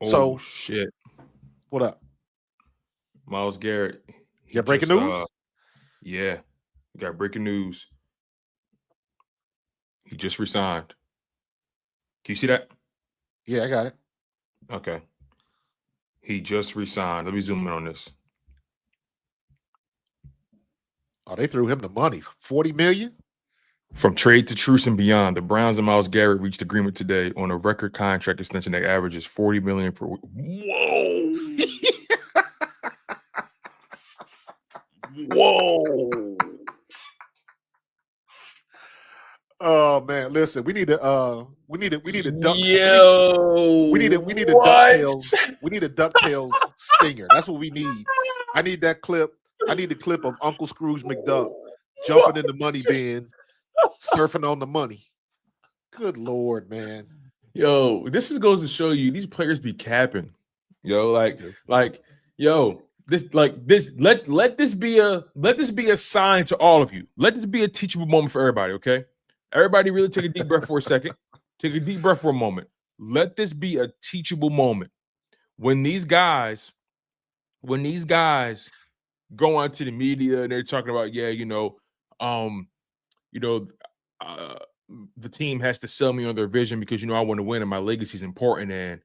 Oh So shit. what up? Myles Garrett. You He got breaking just news? yeah. Got breaking news. He just resigned. Can you see that? Yeah, I got it. Okay. He just resigned. Let me zoom in on this. Oh, they threw him the money. 40 million? From trade to truce and beyond, the Browns and Myles Garrett reached agreement today on a record contract extension that averages $40 million per week. Whoa. Whoa. Oh man, listen, we need a duck we need Yo. we need a What? DuckTales stinger. That's what we need. I need that clip. I need the clip of Uncle Scrooge McDuck jumping in the money bin, surfing on the money. Good Lord, man. Yo, this is goes to show you these players be capping. Yo, They do. yo, let this be a sign to all of you. Let this be a teachable moment for everybody, okay? Everybody really take a deep breath for a second. Take a deep breath for a moment. Let this be a teachable moment. When these guys go onto the media and they're talking about, yeah, um, you know, uh, the team has to sell me on their vision because I want to win and my legacy is important and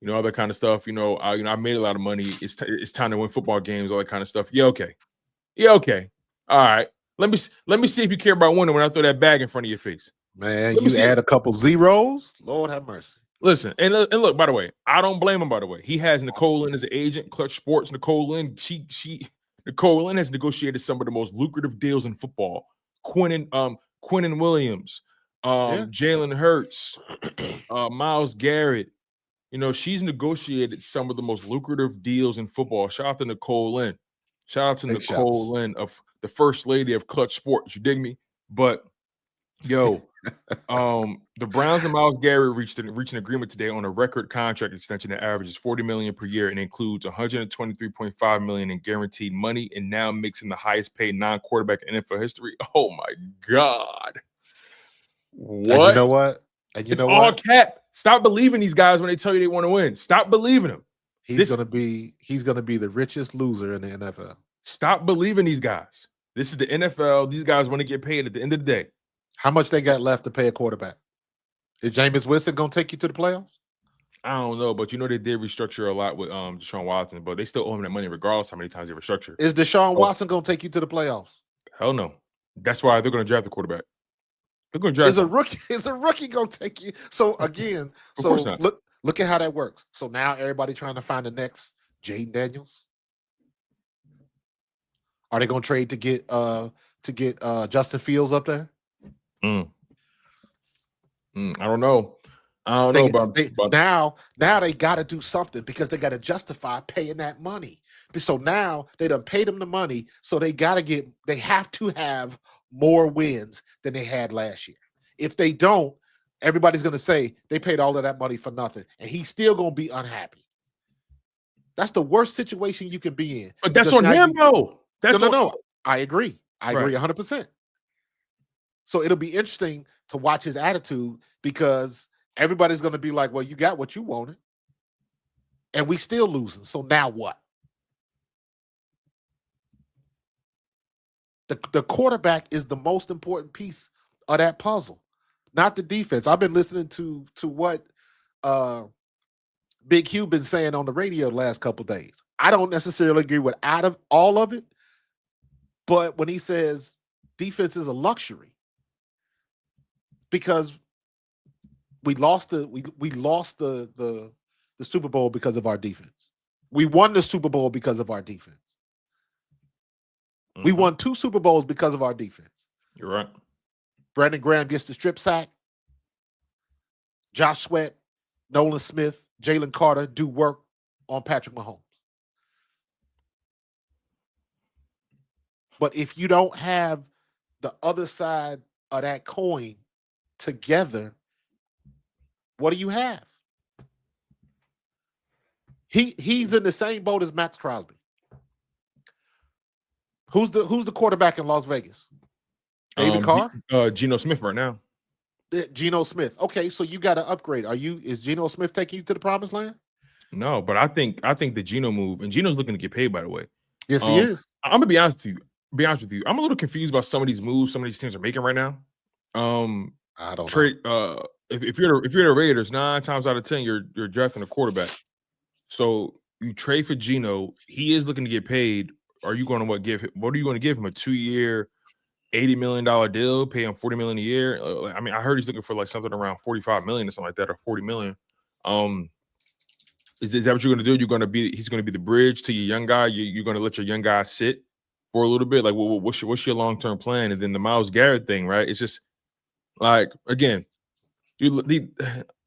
all that kind of stuff. I made a lot of money. It's time to win football games, all that kind of stuff. Yeah, okay, all right. Let me see if you care about winning when I throw that bag in front of your face. Man, Let me you see it. add a couple zeros. Lord have mercy. Listen, and look, by the way, I don't blame him, by the way. He has Nicole Lynn as an agent, Clutch Sports. Nicole Lynn, Nicole Lynn has negotiated some of the most lucrative deals in football. Quinnen Williams, Yeah. Jalen Hurts, Myles Garrett. She's negotiated some of the most lucrative deals in football. Shout out to Nicole Lynn. Shout out to Big Nicole shouts. Lynn of the first lady of Clutch Sports. You dig me? But yo, the Browns and Myles Garrett reached an agreement today on a record contract extension that averages $40 million per year and includes $123.5 million in guaranteed money, and now makes him the highest paid non-quarterback in NFL history. Oh my God. And you What? know what? And you It's know all what? cap. Stop believing these guys when they tell you they want to win. Stop believing them. He's This gonna be the richest loser in the NFL. Stop believing these guys. This is the NFL. These guys want to get paid at the end of the day. How much they got left to pay a quarterback? Is Jameis Winston gonna take you to the playoffs? I don't know, but they did restructure a lot with Deshaun Watson, but they still owe him that money regardless how many times they restructure. Is Deshaun Oh, Watson gonna take you to the playoffs? hell no. That's why they're going to draft the quarterback. They're going to Is draft a him. rookie is a rookie gonna take you? So again, Of course so not. look at how that works. So now everybody trying to find the next Jaden Daniels. Are they gonna trade to get Justin Fields up there? Mm. I don't know. I don't know, They, but now they got to do something because they got to justify paying that money. So now they done paid them the money, so they have to have more wins than they had last year. If they don't, everybody's gonna say they paid all of that money for nothing, and he's still gonna be unhappy. That's the worst situation you can be in. but that's Because on now him though. That's on no. I agree. I agree right. 100%. So it'll be interesting to watch his attitude because everybody's going to be like, well, you got what you wanted. And we still losing. So now what? The quarterback is the most important piece of that puzzle, not the defense. I've been listening to what Big Hugh been saying on the radio the last couple of days. I don't necessarily agree with out of all of it, but when he says defense is a luxury, because we lost the Super Bowl because of our defense. We won the Super Bowl because of our defense. Mm-hmm. We won 2 Super Bowls because of our defense. You're right. Brandon Graham gets the strip sack. Josh Sweat, Nolan Smith, Jalen Carter do work on Patrick Mahomes. But if you don't have the other side of that coin together, what do you have? He's in the same boat as Max Crosby. Who's the quarterback in Las Vegas? David Carr? Geno Smith right now. Geno Smith. Okay, so you got to upgrade. Is Geno Smith taking you to the promised land? No, but I think the Geno move, and Geno's looking to get paid, by the way. Yes, he is. I'm gonna be honest with you. I'm a little confused about some of these moves some of these teams are making right now. I don't Trade know. if you're the Raiders, 9 times out of 10 you're drafting a quarterback. So you trade for Geno. He is looking to get paid. Are you going to what are you going to give him, a 2-year, $80 million deal, pay him $40 million a year? I mean, I heard he's looking for like something around $45 million or something like that, or $40 million. Is that what you're going to do? He's going to be the bridge to your young guy. You're going to let your young guy sit for a little bit. Like, what's your long-term plan? And then the Myles Garrett thing, right? It's just like, again,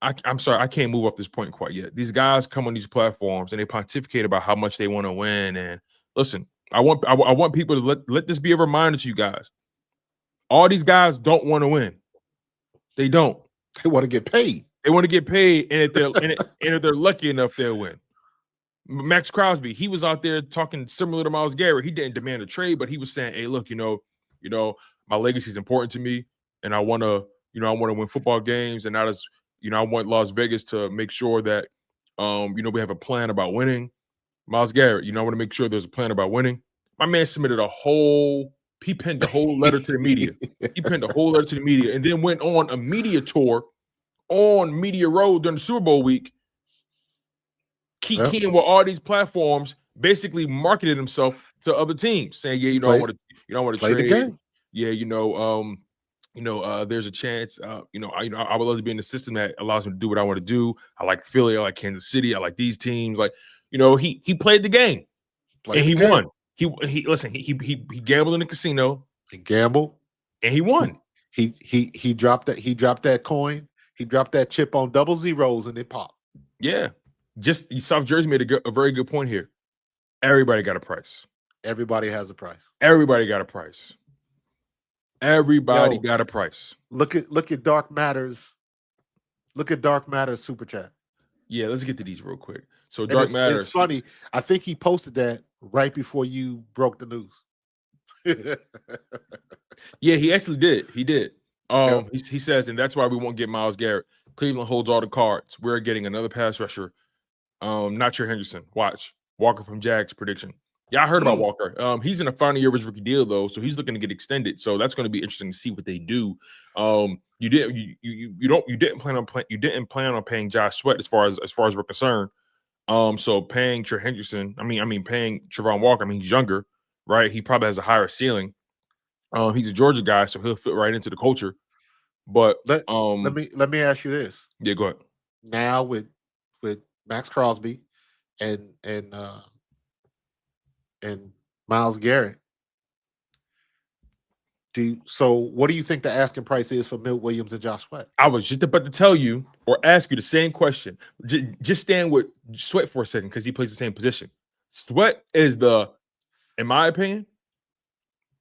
I'm sorry, I can't move up this point quite yet. These guys come on these platforms and they pontificate about how much they want to win. And listen, I want people to let this be a reminder to you guys. All these guys don't want to win. They don't. They want to get paid. They want to get paid, and if they're lucky enough, they'll win. Max Crosby, he was out there talking similar to Myles Garrett. He didn't demand a trade, but he was saying, "Hey, look, my legacy is important to me, and I want to win football games, and not as I want Las Vegas to make sure that we have a plan about winning." Myles Garrett, I want to make sure there's a plan about winning. My man submitted he penned the whole letter to the media. He penned the whole letter to the media, and then went on a media tour on Media Road during the Super Bowl week, keying with all these platforms, basically marketed himself to other teams, saying, "Yeah, I want to trade. The game. Yeah, there's a chance. I would love to be in the system that allows me to do what I want to do. I like Philly, I like Kansas City, I like these teams. Like, he played the game, and he won. He gambled in the casino. He gambled, and he won. He dropped that coin. He dropped that chip on double zeros, and it popped. Yeah, South Jersey made a very good point here. Everybody got a price. Everybody has a price. Everybody got a price. Everybody got a price. Look at Dark Matters. Look at Dark Matters super chat. Yeah, let's get to these real quick. So Dark Matters. It's funny. I think he posted that right before you broke the news. Yeah, he actually did. He did. He says, and that's why we won't get Myles Garrett. Cleveland holds all the cards. We're getting another pass rusher. Not your Henderson. Watch. Walker from Jags prediction. Yeah, I heard about Walker. He's in a final year of his rookie deal though, so he's looking to get extended. So that's going to be interesting to see what they do. You didn't plan on paying Josh Sweat as far as we're concerned. So paying Trey Henderson, paying Trevon Walker. He's younger, right? He probably has a higher ceiling. He's a Georgia guy, so he'll fit right into the culture. But let me ask you this. Yeah, go ahead. Now with Max Crosby and Myles Garrett, what do you think the asking price is for Milt Williams and Josh Sweat? I was just about to tell you or ask you the same question. Just stand with Sweat for a second because he plays the same position. Sweat is in my opinion,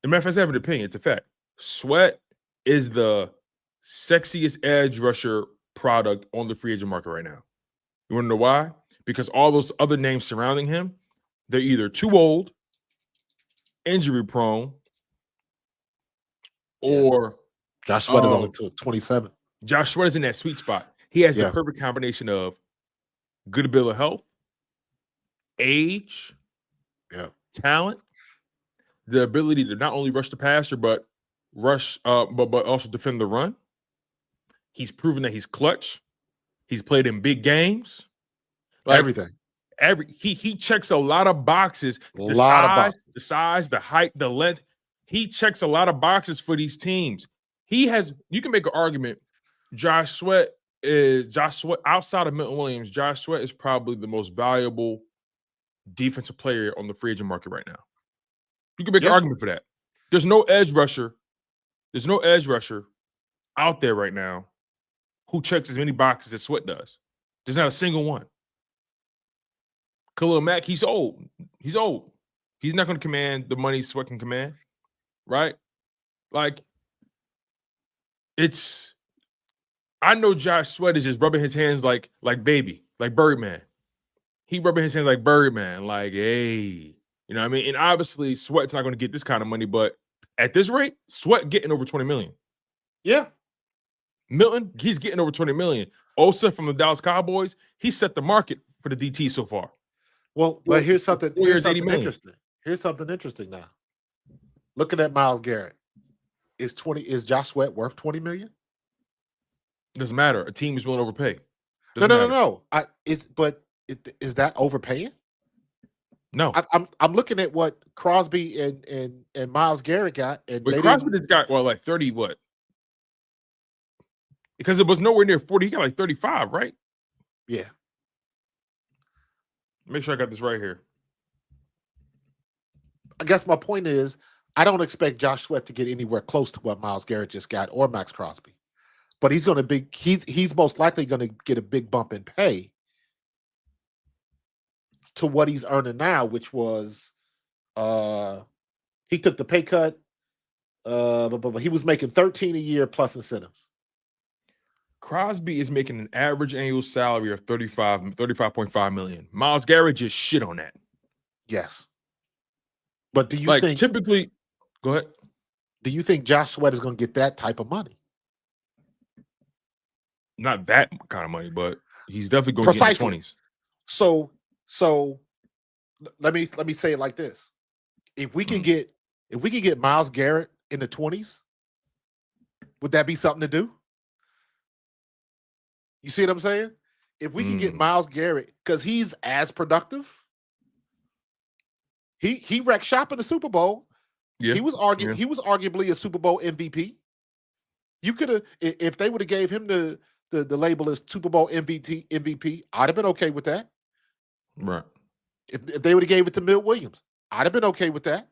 if I have an opinion, it's a fact. Sweat is the sexiest edge rusher product on the free agent market right now. You want to know why? Because all those other names surrounding him, they're either too old, injury prone, or Josh Sweat is only 27. Josh Sweat is in that sweet spot. He has the perfect combination of good bill of health, age, talent, the ability to not only rush the passer, but also defend the run. He's proven that he's clutch. He's played in big games. Everything. He checks a lot of boxes. The size, the height, the length. He checks a lot of boxes for these teams. You can make an argument. Josh Sweat outside of Milton Williams. Josh Sweat is probably the most valuable defensive player on the free agent market right now. You can make an argument for that. There's no edge rusher. There's no edge rusher out there right now who checks as many boxes as Sweat does. There's not a single one. Khalil Mack, he's old. He's old. He's not going to command the money Sweat can command, right? I know Josh Sweat is just rubbing his hands like baby, like Birdman. He rubbing his hands like Birdman, like, hey. You know what I mean? And obviously, Sweat's not going to get this kind of money, but at this rate, Sweat getting over $20 million. Yeah. Milton, he's getting over $20 million. Osa from the Dallas Cowboys, he set the market for the DT so far. Well, but here's something. 4 years, 80 million. Interesting. Here's something interesting now. Looking at Myles Garrett, is Josh Sweat worth $20 million? Doesn't matter. A team is willing to overpay. No. Is that overpaying? No. I'm looking at what Crosby and Myles Garrett got, and Crosby just got like 30 what? Because it was nowhere near 40. He got like 35, right? Yeah. Make sure I got this right here. I guess my point is, I don't expect Josh Sweat to get anywhere close to what Myles Garrett just got or Max Crosby, but he's going to be he's most likely going to get a big bump in pay to what he's earning now, which was he took the pay cut, but he was making $13 a year plus incentives. Crosby is making an average annual salary of $35.5 million. Myles Garrett just shit on that. Yes. But do you think typically go ahead? Do you think Josh Sweat is going to get that type of money? Not that kind of money, but he's definitely going to get in the 20s. So let me say it like this. If we could get Myles Garrett in the 20s, would that be something to do? You see what I'm saying? If we can get Myles Garrett, because he's as productive. He wrecked shop in the Super Bowl. Yeah. He was arguably a Super Bowl MVP. You could have, if they would have gave him the label as Super Bowl MVP, I'd have been okay with that. Right. If they would have gave it to Milt Williams, I'd have been okay with that.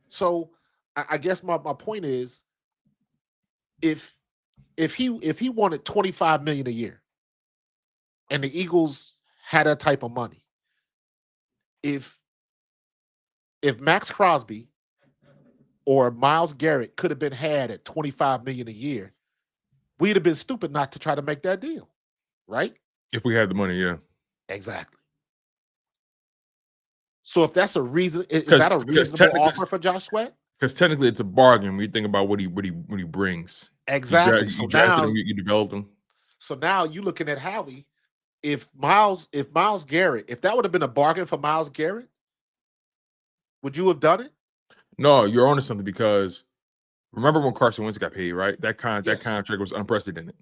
So I guess my point is, if he wanted $25 million a year, and the Eagles had that type of money, if Max Crosby or Myles Garrett could have been had at $25 million a year, we'd have been stupid not to try to make that deal, right? If we had the money, yeah. Exactly. So if that's a reason, is that a reasonable offer for Josh Sweat? Because technically it's a bargain when you think about what he brings. Exactly. You drafted him, you developed him. So now you're looking at Howie. If Myles Garrett, if that would have been a bargain for Myles Garrett, would you have done it? No, you're onto something, because remember when Carson Wentz got paid, right? That contract was unprecedented.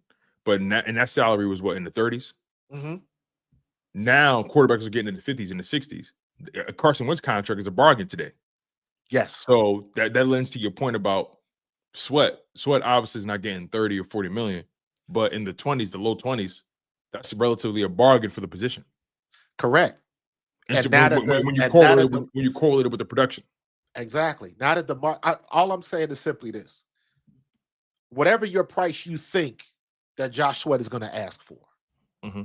But and that salary was what, in the 30s? Mm-hmm. Now quarterbacks are getting in the 50s and the 60s. Carson Wentz contract is a bargain today. Yes. So that lends to your point about Sweat. Sweat obviously is not getting 30 or 40 million, but in the 20s, the low 20s, that's relatively a bargain for the position. Correct. And when you correlate it with the production. Exactly. Now that all I'm saying is simply this: whatever your price you think that Josh Sweat is going to ask for, mm-hmm.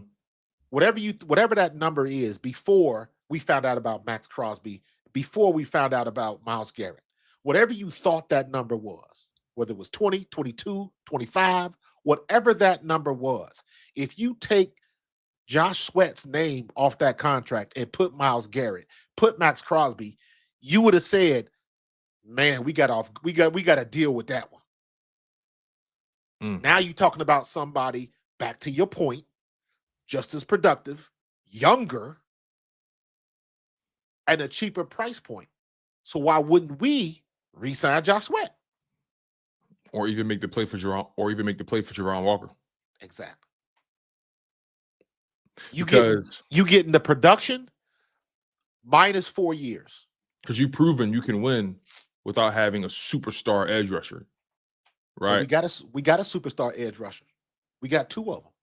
whatever that number is, before we found out about Max Crosby, before we found out about Myles Garrett, whatever you thought that number was, whether it was 20, 22, 25, whatever that number was, if you take Josh Sweat's name off that contract and put Myles Garrett, put Max Crosby, you would have said, man, we got to deal with that one. Now you're talking about somebody, back to your point, just as productive, younger, and a cheaper price point. So why wouldn't we re-sign Josh Sweat? Or even make the play for Jerron Walker. Exactly. You getting the production minus 4 years. Because you've proven you can win without having a superstar edge rusher. Right. Well, we got a superstar edge rusher. We got two of them.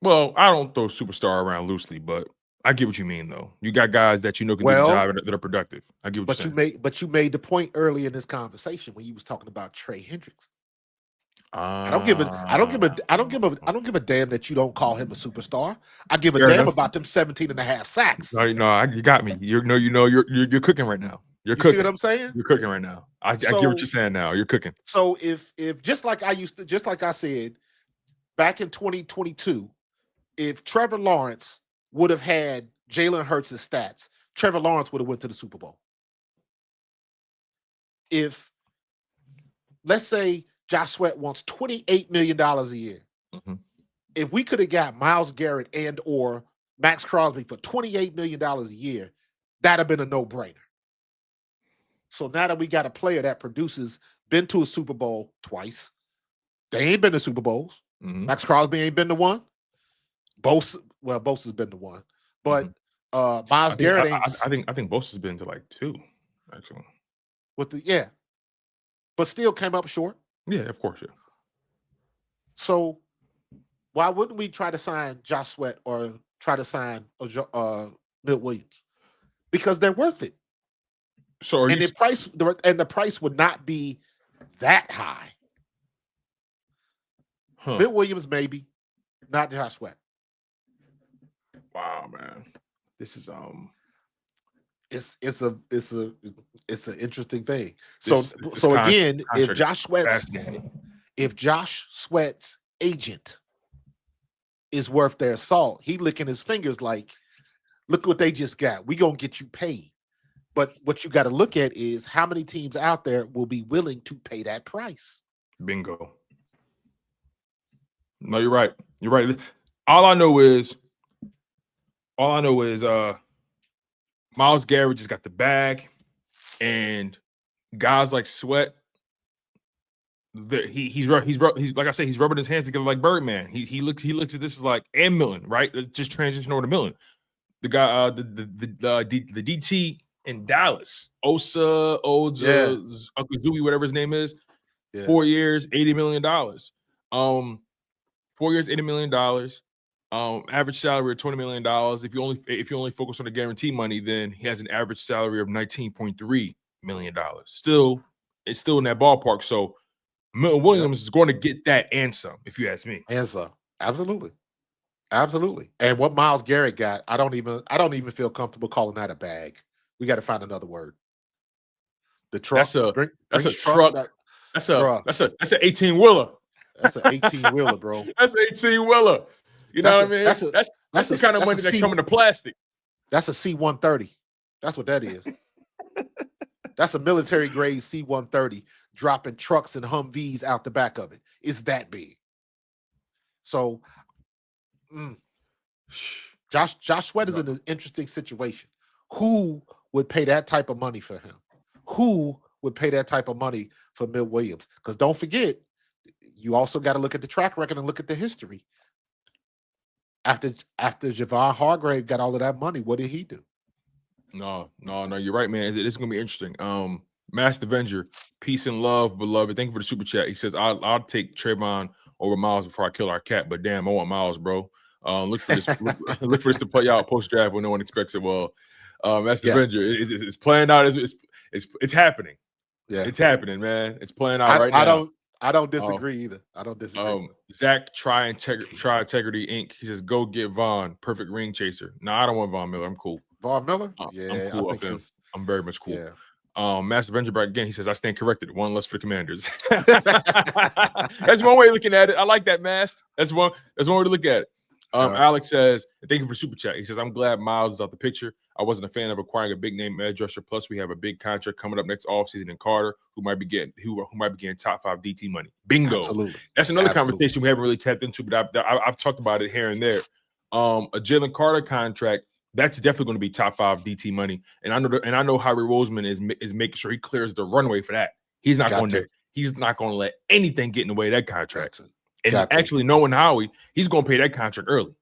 Well, I don't throw superstar around loosely, but I get what you mean, though. You got guys that you know can do the job that are productive. I get what you're saying. But you made the point early in this conversation when you was talking about Trey Hendricks. I don't give a damn that you don't call him a superstar. I give a damn about them 17 and a half sacks. No, you got me. You're cooking right now. You're cooking. See what I'm saying? You're cooking right now. I get what you're saying now. You're cooking. So if just like I said back in 2022, if Trevor Lawrence would have had Jalen Hurts' stats, Trevor Lawrence would have went to the Super Bowl. If, let's say, Josh Sweat wants $28 million a year, mm-hmm. if we could have got Myles Garrett and or Max Crosby for $28 million a year, that'd have been a no-brainer. So now that we got a player that produces, been to a Super Bowl twice. They ain't been to Super Bowls. Mm-hmm. Max Crosby ain't been to one. Bosa has been to one. But Myles Garrett ain't. I think Bosa's been to like 2, actually. But still came up short. Yeah, of course, yeah. So why wouldn't we try to sign Josh Sweat or try to sign Milt Williams? Because they're worth it. So the price would not be that high. Milt Williams, maybe, not Josh Sweat. Wow, man, this is it's an interesting thing. So again, if Josh Sweat's agent is worth their salt, he licking his fingers like, look what they just got. We gonna get you paid. But what you got to look at is how many teams out there will be willing to pay that price. Bingo. No, you're right. You're right. All I know is Myles Garrett just got the bag, and guys like Sweat, he's like I say, he's rubbing his hands together like Birdman. He looks at this as like, and Milton, right? Let's just transition over to Milton. The guy, the DT in Dallas, Uncle Zooey, whatever his name is, 4 years, $80 million. 4 years, $80 million. Average salary of $20 million. If you only focus on the guarantee money, then he has an average salary of $19.3 million. It's still in that ballpark. So Milton Williams is going to get that and some, if you ask me. And some. Absolutely. And what Myles Garrett got, I don't even feel comfortable calling that a bag. We got to find another word. The truck. That's a truck. That's an 18-wheeler. That's an 18-wheeler, bro. That's an 18-wheeler. You know what I mean? That's the kind of money that's coming to plastic. That's a C-130. That's what that is. That's a military grade C-130 dropping trucks and Humvees out the back of it. It's that big. So Josh Sweat is in an interesting situation. Who would pay that type of money for him? Who would pay that type of money for Milt Williams? Because don't forget, you also got to look at the track record and look at the history. After Javon Hargrave got all of that money, what did he do? No, you're right, man. It's going to be interesting. Master Avenger, peace and love, beloved. Thank you for the super chat. He says, I'll take Trayvon over Myles before I kill our cat, but damn, I want Myles, bro. Look for this. look for this to play out post draft when no one expects it. Well, Master Avenger, it's playing out. It's happening. Yeah, it's happening, man. It's playing out right now. I don't disagree either. I don't disagree. Zach Try Integrity Inc. He says, go get Vaughn, perfect ring chaser. No, I don't want Von Miller. I'm cool. Von Miller? I'm cool with him. I'm very much cool. Yeah. Master Avenger back again. He says, I stand corrected. One less for the Commanders. That's one way of looking at it. I like that, Master. That's one way to look at it. Alex says, thank you for super chat. He says, I'm glad Myles is out the picture. I wasn't a fan of acquiring a big name edge rusher. Plus, we have a big contract coming up next offseason in Carter, who might be getting top 5 DT money. Bingo. Absolutely. That's another conversation we haven't really tapped into, but I've talked about it here and there. A Jalen Carter contract, that's definitely going to be top 5 DT money. And I know Howie Roseman is making sure he clears the runway for that. He's not going to let anything get in the way of that contract. Actually, knowing Howie, he's going to pay that contract early.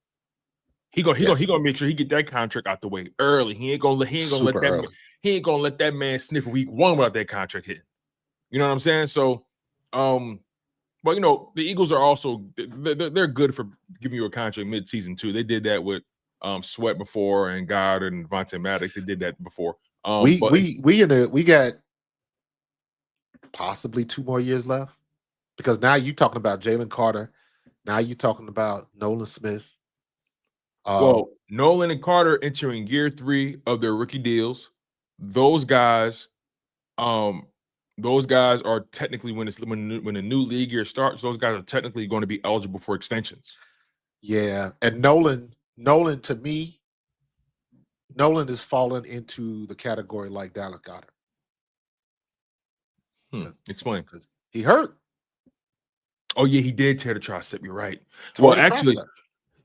He gonna make sure he get that contract out the way early. He ain't gonna let that man sniff week 1 without that contract hitting. You know what I'm saying? So, but the Eagles are also they're good for giving you a contract mid-season too. They did that with Sweat before and Goddard and Vontae Maddox. They did that before. We got possibly 2 more years left, because now you're talking about Jalen Carter. Now you're talking about Nolan Smith. Nolan and Carter entering year 3 of their rookie deals. Those guys are technically when the new league year starts, those guys are technically going to be eligible for extensions. Yeah, and Nolan to me, Nolan has fallen into the category like Dallas Goedert. Explain. Because he hurt. Oh yeah, he did tear the tricep. You're right. Tore Well, the actually, tricep.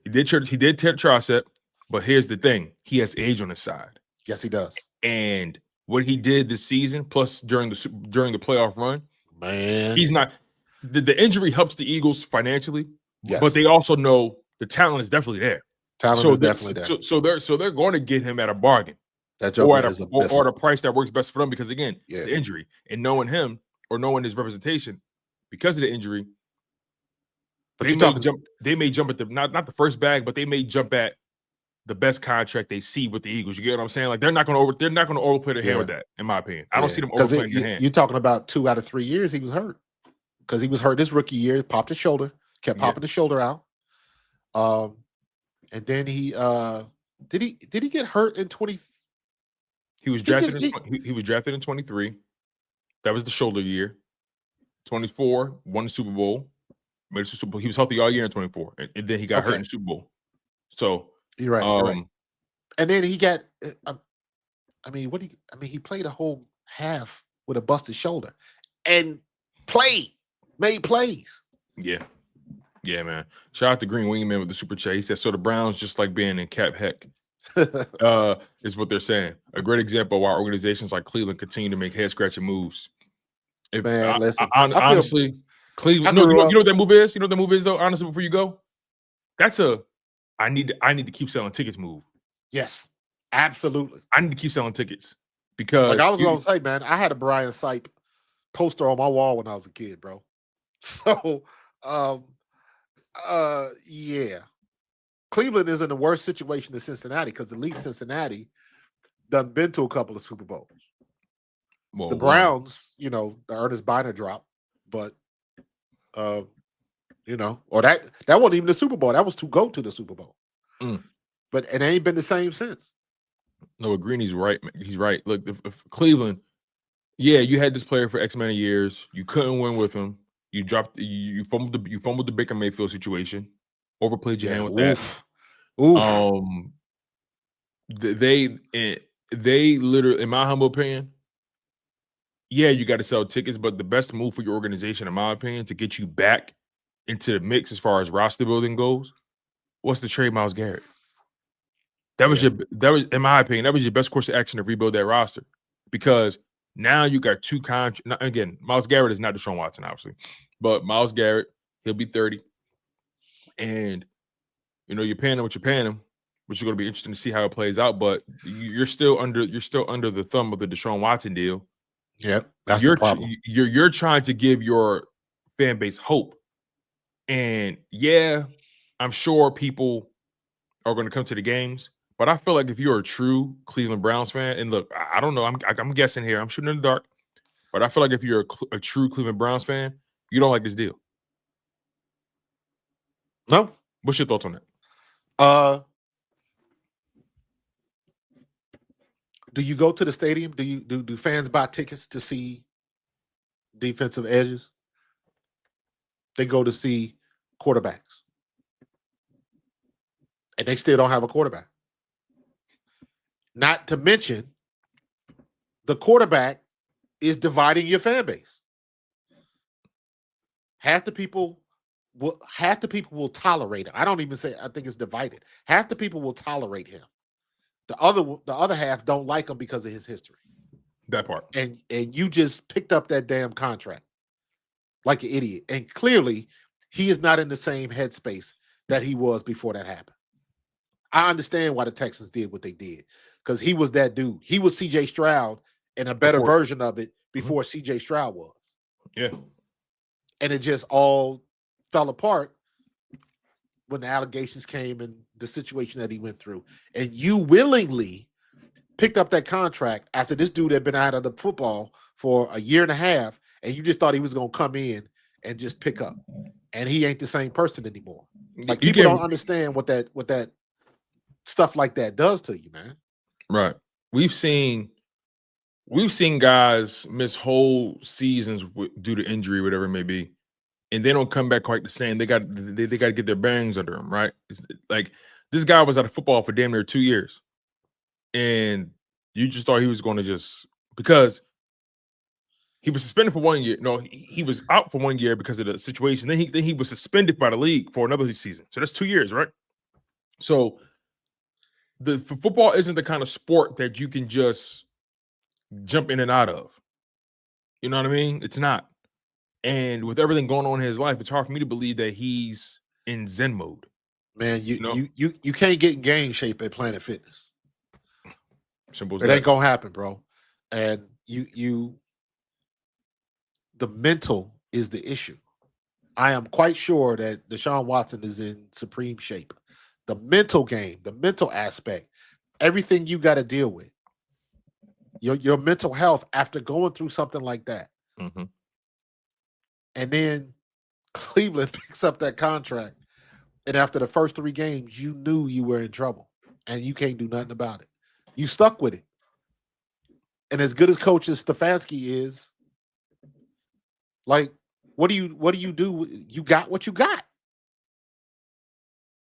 he did tear the tricep. But here's the thing: he has age on his side, Yes, he does. and what he did this season, plus during the playoff run, Man. he's not. The injury helps the Eagles financially, but Yes. they also know the talent is definitely there. Talent is definitely there. So they're going to get him at a bargain, That or joker at is a or missile. at a price that works best for them. Because again, Yeah. the injury and knowing him or knowing his representation, because of the injury, But they may jump at the not the first bag, but they may jump at the best contract they see with the Eagles. You get what I'm saying? Like they're not going to overplay their hand with that, in my opinion. I don't see them overplaying their hand. You're talking about 2 out of 3 years he was hurt, because he was hurt this rookie year, popped his shoulder, kept popping his shoulder out. And then he did he get hurt in 20? He was drafted. He was drafted in 23. That was the shoulder year. 24 won the Super Bowl. Made it to Super Bowl. He was healthy all year in 24, and then he got hurt in the Super Bowl. So you're right. You're right. And then he got. He played a whole half with a busted shoulder, and made plays. Yeah, man. Shout out to Green Wingman with the super chat. He said, "So the Browns just like being in cap heck." Is what they're saying. A great example of why organizations like Cleveland continue to make head scratching moves. Listen. Honestly, Cleveland. You know what that move is? You know what the move is though. Honestly, before you go, that's I need to keep selling tickets move. Yes, absolutely. I need to keep selling tickets because, like I was gonna say, man, I had a Brian Sipe poster on my wall when I was a kid, bro. So, yeah, Cleveland is in a worse situation than Cincinnati, because at least Cincinnati done been to a couple of Super Bowls. Well, the Browns, the Ernest Biner drop, but or that wasn't even the Super Bowl. That was to go to the Super Bowl. But it ain't been the same since. No, Greeny's right. He's right. Look, if Cleveland, yeah, you had this player for X amount of years. You couldn't win with him. You dropped. You fumbled the Baker Mayfield situation. Overplayed your hand with that. They literally, in my humble opinion, yeah, you got to sell tickets, but the best move for your organization, in my opinion, to get you back into the mix as far as roster building goes, was to trade Myles Garrett. That was in my opinion, that was your best course of action to rebuild that roster, because now you got 2 contracts. Again, Myles Garrett is not Deshaun Watson, obviously, but Myles Garrett, he'll be 30, and you're paying him what you're paying him, which is going to be interesting to see how it plays out. But you're still under the thumb of the Deshaun Watson deal. Yeah, that's the problem. You're trying to give your fan base hope, and yeah, I'm sure people are going to come to the games. But I feel like if you're a true Cleveland Browns fan, and look, I don't know, I'm guessing here, I'm shooting in the dark, but I feel like if you're a true Cleveland Browns fan, you don't like this deal. No. What's your thoughts on that? Do you go to the stadium? Do fans buy tickets to see defensive edges? They go to see quarterbacks, and they still don't have a quarterback. Not to mention, the quarterback is dividing your fan base. Half the people will tolerate him. I don't even say I think it's divided. Half the people will tolerate him. The other half don't like him because of his history. That part. And you just picked up that damn contract like an idiot. And clearly, he is not in the same headspace that he was before that happened. I understand why the Texans did what they did, because he was that dude. He was C.J. Stroud and a better version of it before C.J. Stroud was. Yeah. And it just all fell apart when the allegations came and the situation that he went through. And you willingly picked up that contract after this dude had been out of the football for a year and a half, and you just thought he was going to come in and just pick up. And he ain't the same person anymore. Like, people don't understand what that stuff like that does to you, man. Right. We've seen guys miss whole seasons due to injury, whatever it may be, and they don't come back quite the same. They got to get their bearings under them, right? It's like, this guy was out of football for damn near 2 years, and you just thought he was going to because He was suspended for 1 year. No, he was out for 1 year because of the situation. Then he was suspended by the league for another season. So that's 2 years, right? So football isn't the kind of sport that you can just jump in and out of. You know what I mean? It's not. And with everything going on in his life, it's hard for me to believe that he's in Zen mode. Man, you can't get in game shape at Planet Fitness. Simple as it that. Ain't gonna happen, bro. And the mental is the issue. I am quite sure that Deshaun Watson is in supreme shape. The mental game, the mental aspect, everything you got to deal with. Your mental health after going through something like that. Mm-hmm. And then Cleveland picks up that contract. And after the first 3 games, you knew you were in trouble. And you can't do nothing about it. You stuck with it. And as good as Coach Stefanski is, like, what do you do? You got what you got.